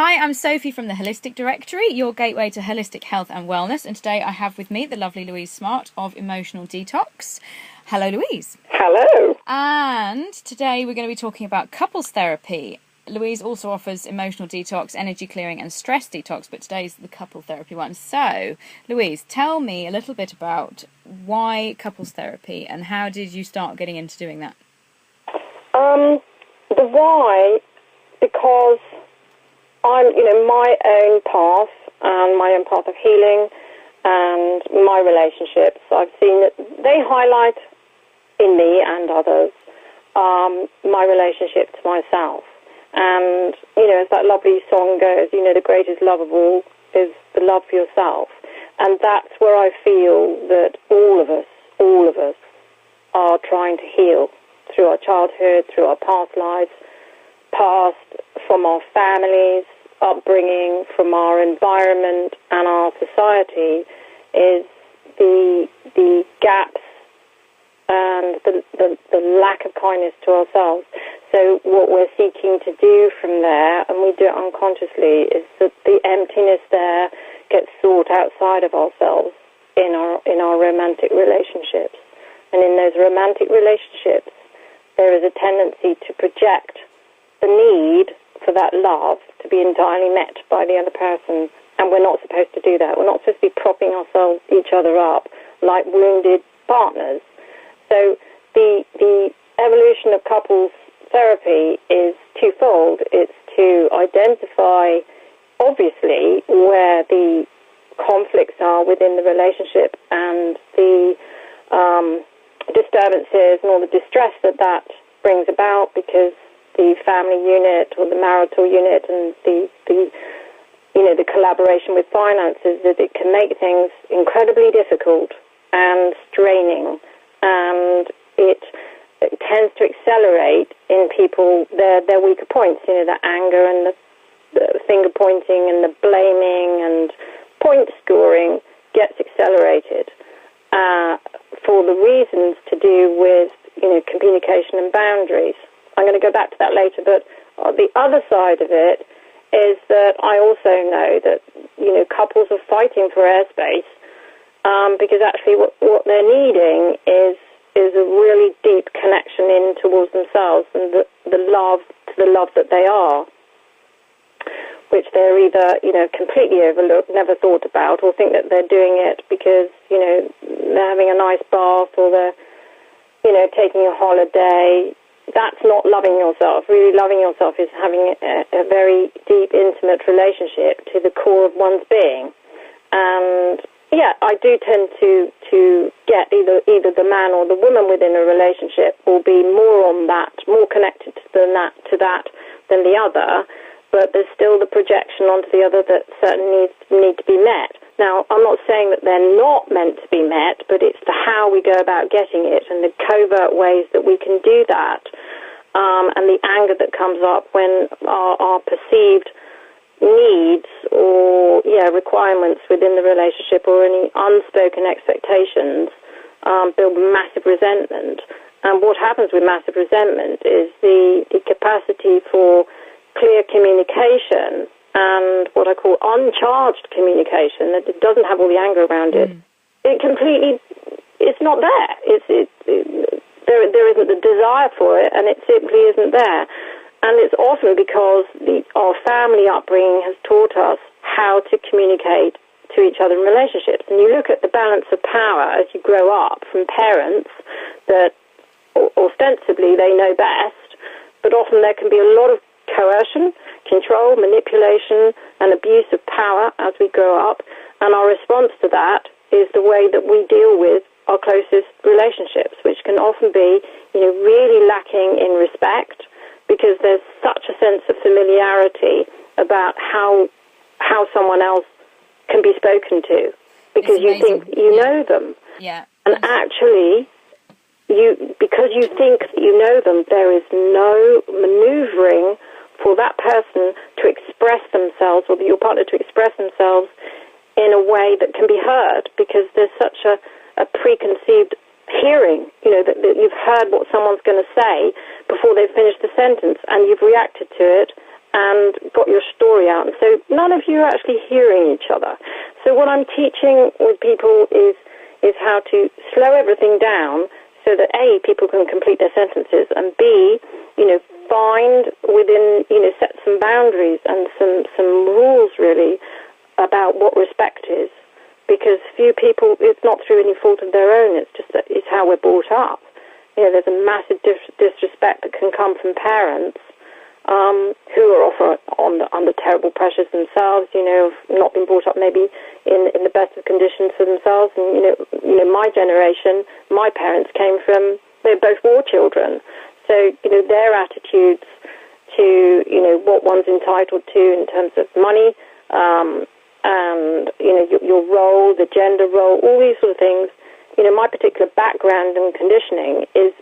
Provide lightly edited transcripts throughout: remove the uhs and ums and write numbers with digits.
Hi, I'm Sophie from the Holistic Directory, your gateway to holistic health and wellness. And today I have with me the lovely Louise Smart of Emotional Detox. Hello, Louise. Hello. And today we're going to be talking about couples therapy. Louise also offers emotional detox, energy clearing and stress detox, but today's the couple therapy one. So, Louise, tell me a little bit about why couples therapy and how did you start getting into doing that? The why, because I'm, my own path and my own path of healing and my relationships, I've seen that they highlight in me and others my relationship to myself. And, as that lovely song goes, the greatest love of all is the love for yourself. And that's where I feel that all of us are trying to heal through our childhood, through our past lives, past from our families, upbringing, from our environment and our society, is the gaps and the lack of kindness to ourselves. So what we're seeking to do from there, and we do it unconsciously, is that the emptiness there gets sought outside of ourselves in our romantic relationships. And in those romantic relationships, there is a tendency to project the need for that love to be entirely met by the other person. And we're not supposed to do that. We're not supposed to be propping each other up like wounded partners. So the evolution of couples therapy is twofold. It's to identify, obviously, where the conflicts are within the relationship and the disturbances and all the distress that brings about, because the family unit or the marital unit and the collaboration with finances, that it can make things incredibly difficult and straining, and it tends to accelerate in people their weaker points, the anger and the finger pointing and the blaming and point scoring gets accelerated for the reasons to do with communication and boundaries. I'm going to go back to that later, but the other side of it is that I also know that couples are fighting for airspace because actually what they're needing is a really deep connection in towards themselves and the love to the love that they are, which they're either completely overlooked, never thought about, or think that they're doing it because they're having a nice bath or they're taking a holiday. That's not loving yourself. Really loving yourself is having a very deep, intimate relationship to the core of one's being. And yeah, I do tend to get either the man or the woman within a relationship will be more on that, more connected to that than the other, but there's still the projection onto the other that certain needs need to be met. Now, I'm not saying that they're not meant to be met, but it's the how we go about getting it and the covert ways that we can do that, and the anger that comes up when our perceived needs or requirements within the relationship or any unspoken expectations build massive resentment. And what happens with massive resentment is the capacity for clear communication and what I call uncharged communication, that it doesn't have all the anger around it. It's not there. There isn't the desire for it, and it simply isn't there. And it's often because our family upbringing has taught us how to communicate to each other in relationships. And you look at the balance of power as you grow up from parents that ostensibly they know best, but often there can be a lot of coercion, control, manipulation, and abuse of power as we grow up. And our response to that is the way that we deal with our closest relationships, which can often be, really lacking in respect, because there's such a sense of familiarity about how someone else can be spoken to, because you think you know them. Yeah. And actually, because you think that you know them, there is no maneuvering for that person to express themselves, or your partner to express themselves in a way that can be heard, because there's such a preconceived hearing, that you've heard what someone's going to say before they've finished the sentence, and you've reacted to it, and got your story out. And so none of you are actually hearing each other. So what I'm teaching with people is how to slow everything down so that A, people can complete their sentences, and B, find within, set some boundaries and some rules really about what respect is. Because few people, it's not through any fault of their own, it's just that it's how we're brought up. There's a massive disrespect that can come from parents who are often under terrible pressures themselves, have not been brought up maybe in the best of conditions for themselves. And, my generation, my parents came from, they're both war children. So, their attitudes to, what one's entitled to in terms of money, and, your role, the gender role, all these sort of things, my particular background and conditioning is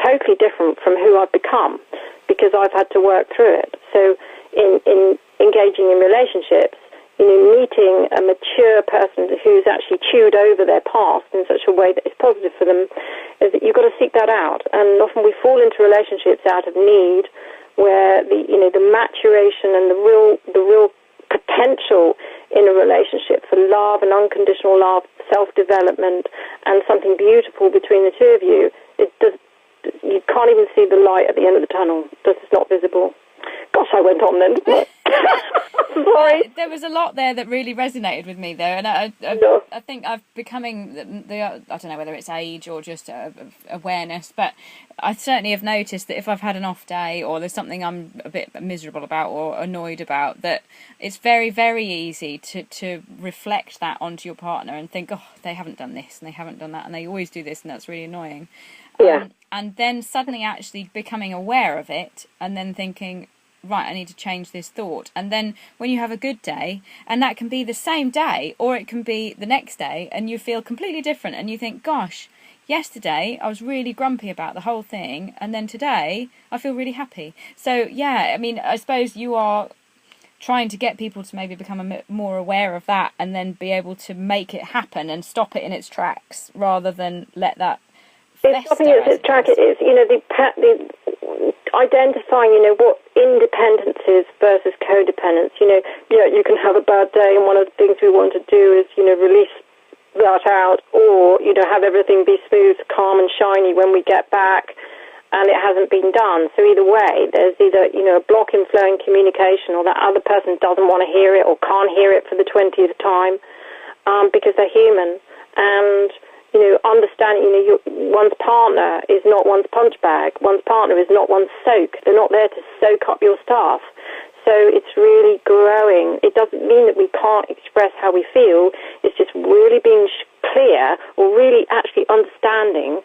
totally different from who I've become because I've had to work through it. So in engaging in relationships, meeting a mature person who's actually chewed over their past in such a way that is positive for them, is that you've got to seek that out. And often we fall into relationships out of need where the maturation and the real potential in a relationship for love and unconditional love, self-development, and something beautiful between the two of you, you can't even see the light at the end of the tunnel. It's not visible. Gosh, I went on then, didn't I? Sorry. There was a lot there that really resonated with me there, and I think I'm becoming I don't know whether it's age or just awareness, but I certainly have noticed that if I've had an off day or there's something I'm a bit miserable about or annoyed about, that it's very, very easy to reflect that onto your partner and think, oh, they haven't done this and they haven't done that and they always do this and that's really annoying. Yeah. And then suddenly actually becoming aware of it and then thinking, right, I need to change this thought. And then when you have a good day, and that can be the same day or it can be the next day, and you feel completely different and you think, gosh, yesterday I was really grumpy about the whole thing, and then today I feel really happy. So, yeah, I mean, I suppose you are trying to get people to maybe become a bit more aware of that and then be able to make it happen and stop it in its tracks rather than let that it's stopping it in its track. It is, the identifying, what independence is versus codependence. You can have a bad day, and one of the things we want to do is, release that out, or, have everything be smooth, calm and shiny when we get back, and it hasn't been done. So either way, there's either, a block in flowing communication, or that other person doesn't want to hear it or can't hear it for the 20th time, because they're human. And understanding, one's partner is not one's punch bag. One's partner is not one's soak. They're not there to soak up your stuff. So it's really growing. It doesn't mean that we can't express how we feel. It's just really being clear, or really actually understanding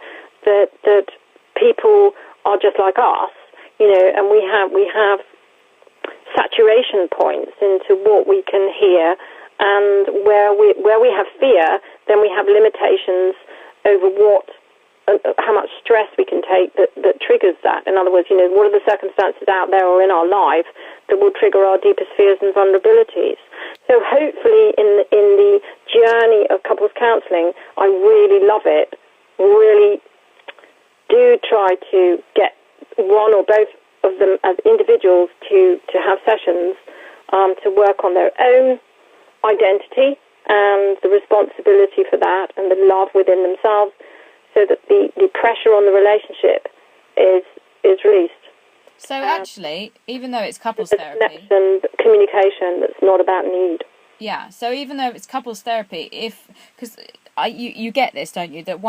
that people are just like us, and we have saturation points into what we can hear. And where we have fear, then we have limitations over how much stress we can take that triggers that. In other words, what are the circumstances out there or in our life that will trigger our deepest fears and vulnerabilities? So hopefully in the journey of couples counselling, I really love it. Really do try to get one or both of them as individuals to have sessions to work on their own identity and the responsibility for that and the love within themselves, so that the pressure on the relationship is released. So actually, even though it's couples therapy, connection, communication that's not about need. Yeah. So even though it's couples therapy, because you get this, don't you? That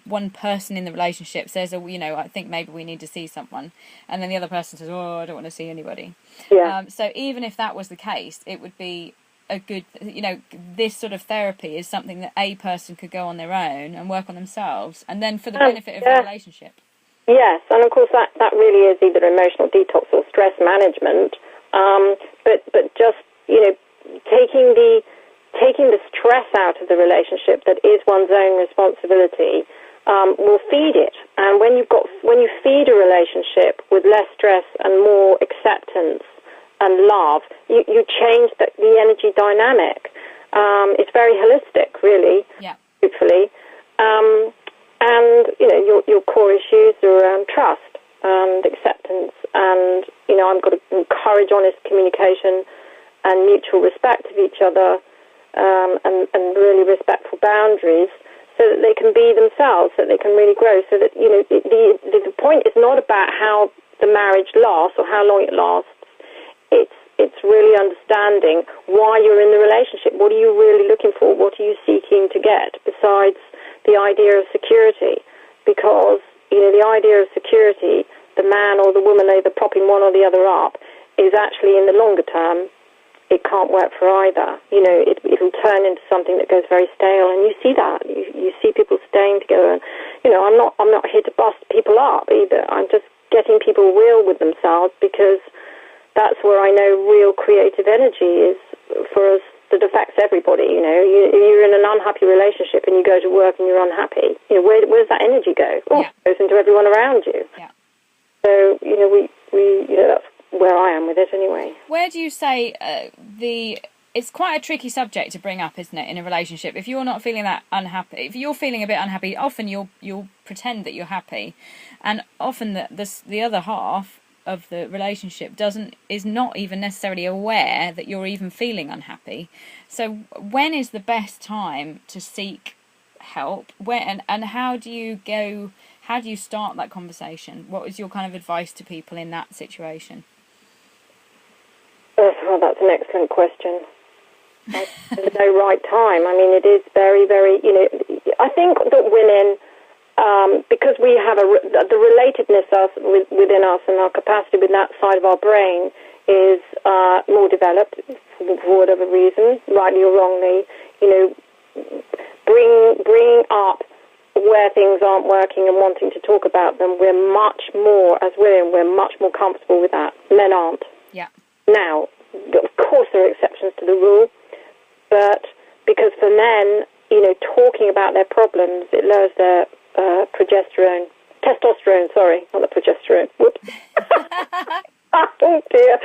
one person in the relationship says, I think maybe we need to see someone, and then the other person says, oh, I don't want to see anybody. Yeah. So even if that was the case, it would be a good, this sort of therapy is something that a person could go on their own and work on themselves, and then for the benefit of the relationship. Yes, and of course that really is either emotional detox or stress management. But just taking the stress out of the relationship that is one's own responsibility will feed it. And when you feed a relationship with less stress and more acceptance and love, you change the energy dynamic. It's very holistic, really. Yeah. Hopefully. And your core issues are around trust and acceptance, and, you know, I've got to encourage honest communication and mutual respect of each other, and really respectful boundaries, so that they can be themselves, so that they can really grow, so that, you know, the point is not about how the marriage lasts or how long it lasts. It's really understanding why you're in the relationship. What are you really looking for? What are you seeking to get besides the idea of security? Because, you know, the idea of security, the man or the woman either propping one or the other up, is actually, in the longer term, it can't work for either. You know, it'll turn into something that goes very stale, and you see that. You see people staying together, and, you know, I'm not here to bust people up either. I'm just getting people real with themselves, because that's where I know real creative energy is for us, that affects everybody. You know, you're in an unhappy relationship and you go to work and you're unhappy. You know, where does that energy go? Oh, it goes into everyone around you. Yeah. So, you know, we you know, that's where I am with it anyway. Where do you say it's quite a tricky subject to bring up, isn't it, in a relationship? If you're not feeling that unhappy, if you're feeling a bit unhappy, often you'll pretend that you're happy, and often the other half of the relationship is not even necessarily aware that you're even feeling unhappy. So when is the best time to seek help? When and how do you start that conversation? What is your kind of advice to people in that situation? Well, that's an excellent question. There's no right time. I mean, it is very, very, you know, I think that women, because we have the relatedness within us, and our capacity with that side of our brain is more developed, for whatever reason, rightly or wrongly, you know, bringing up where things aren't working and wanting to talk about them. We're much more, as women, we're much more comfortable with that. Men aren't. Yeah. Now, of course there are exceptions to the rule, but because for men, you know, talking about their problems, it lowers their testosterone, sorry, not the progesterone. Whoops. Oh dear.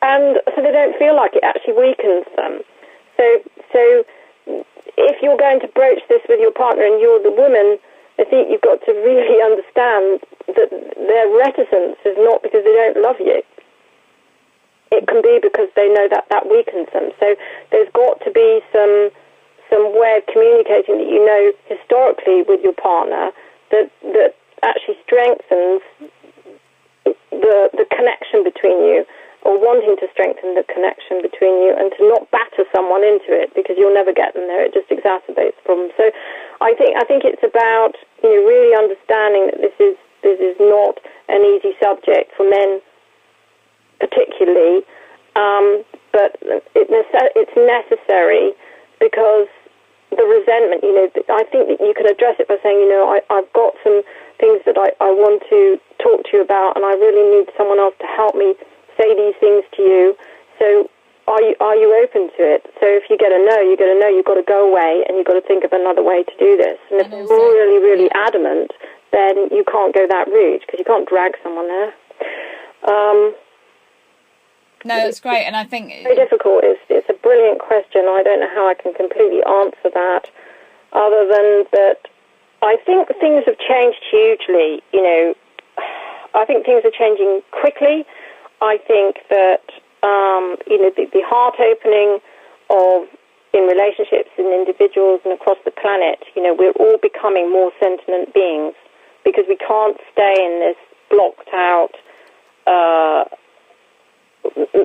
And so they don't feel like it actually weakens them. So if you're going to broach this with your partner and you're the woman, I think you've got to really understand that their reticence is not because they don't love you. It can be because they know that weakens them. So there's got to be some way of communicating that, you know, historically with your partner that actually strengthens the connection between you, or wanting to strengthen the connection between you, and to not batter someone into it, because you'll never get them there. It just exacerbates problems. So I think it's about, you know, really understanding that this is not an easy subject for men particularly, but it's necessary, because the resentment, you know, I think that you can address it by saying, you know, I've got some things that I want to talk to you about, and I really need someone else to help me say these things to you. So are you open to it? So if you get a no, you've got to go away, and you've got to think of another way to do this. And if they're really, really adamant, then you can't go that route, because you can't drag someone there. No, that's great, and I think it's very difficult. It's a brilliant question. I don't know how I can completely answer that, other than that I think things have changed hugely. You know, I think things are changing quickly. I think that you know, the heart opening in relationships and individuals and across the planet. You know, we're all becoming more sentient beings, because we can't stay in this blocked out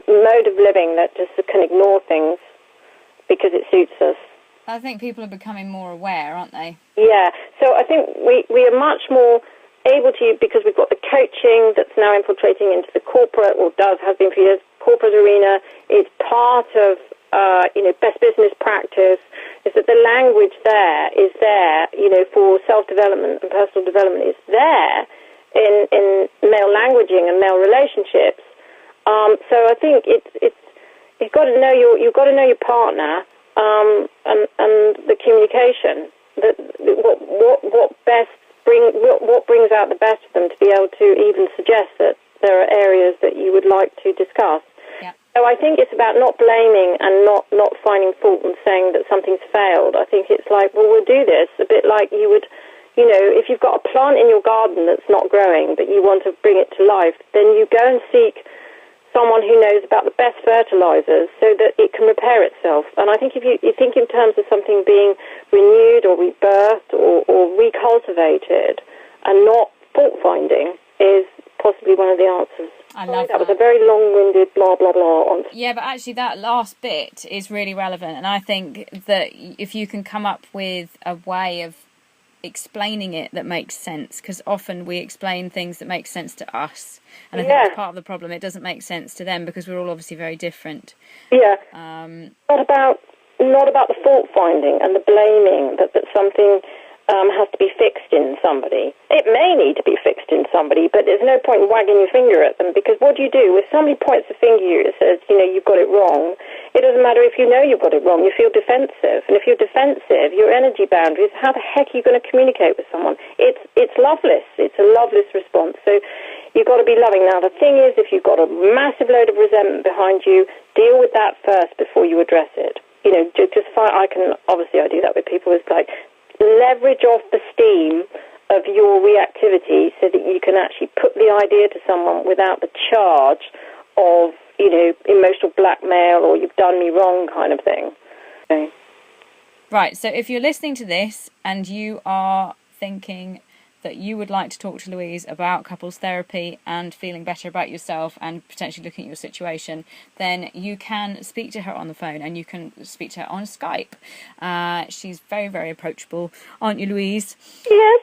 mode of living that just can ignore things because it suits us. I think people are becoming more aware, aren't they? Yeah. So I think we are much more able to, because we've got the coaching that's now infiltrating into the corporate, or has been for years, corporate arena. It's part of you know, best business practice, is that the language is there, you know, for self-development and personal development is there in male languaging and male relationships. So I think you've got to know your partner, and the communication, that what brings out the best of them, to be able to even suggest that there are areas that you would like to discuss. Yeah. So I think it's about not blaming and not finding fault and saying that something's failed. I think it's like, well, we'll do this, a bit like you would You know, if you've got a plant in your garden that's not growing, but you want to bring it to life, then you go and seek someone who knows about the best fertilizers so that it can repair itself. And I think if you think in terms of something being renewed or rebirthed or recultivated and not fault-finding is possibly one of the answers. I love that. Was a very long-winded blah, blah, blah. Yeah, but actually that last bit is really relevant. And I think that if you can come up with a way of explaining it that makes sense, because often we explain things that make sense to us, and I think that's part of the problem. It doesn't make sense to them because we're all obviously very different. Yeah. Not about the fault finding and the blaming that something has to be fixed in somebody. It may need to be fixed in somebody, but there's no point in wagging your finger at them, because what do you do? If somebody points a finger at you and says, you know, you've got it wrong, it doesn't matter if you know you've got it wrong. You feel defensive. And if you're defensive, your energy boundaries, how the heck are you going to communicate with someone? It's loveless. It's a loveless response. So you've got to be loving. Now, the thing is, if you've got a massive load of resentment behind you, deal with that first before you address it. You know, just find, I do that with people. It's like, leverage off the steam of your reactivity so that you can actually put the idea to someone without the charge of, you know, emotional blackmail or you've done me wrong kind of thing. Okay. Right, so if you're listening to this and you are thinking that you would like to talk to Louise about couples therapy and feeling better about yourself and potentially looking at your situation, then you can speak to her on the phone and you can speak to her on Skype. She's very, very approachable, aren't you, Louise? Yes.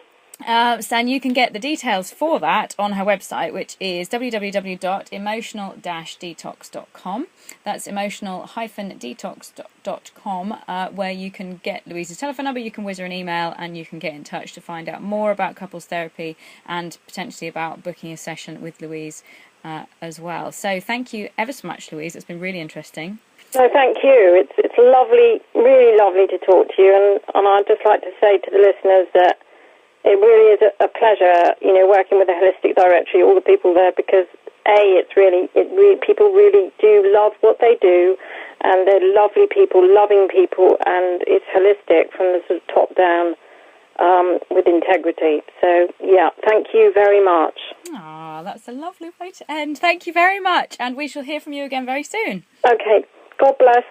So you can get the details for that on her website, which is www.emotional-detox.com. That's emotional-detox.com, where you can get Louise's telephone number, you can whiz her an email, and you can get in touch to find out more about couples therapy and potentially about booking a session with Louise as well. So thank you ever so much, Louise. It's been really interesting. No, thank you. It's lovely, really lovely to talk to you, and I'd just like to say to the listeners that it really is a pleasure, you know, working with the Holistic Directory, all the people there, because people really do love what they do, and they're lovely people, loving people, and it's holistic from the sort of top down with integrity. So, yeah, thank you very much. Ah, that's a lovely way to end. Thank you very much, and we shall hear from you again very soon. Okay, God bless.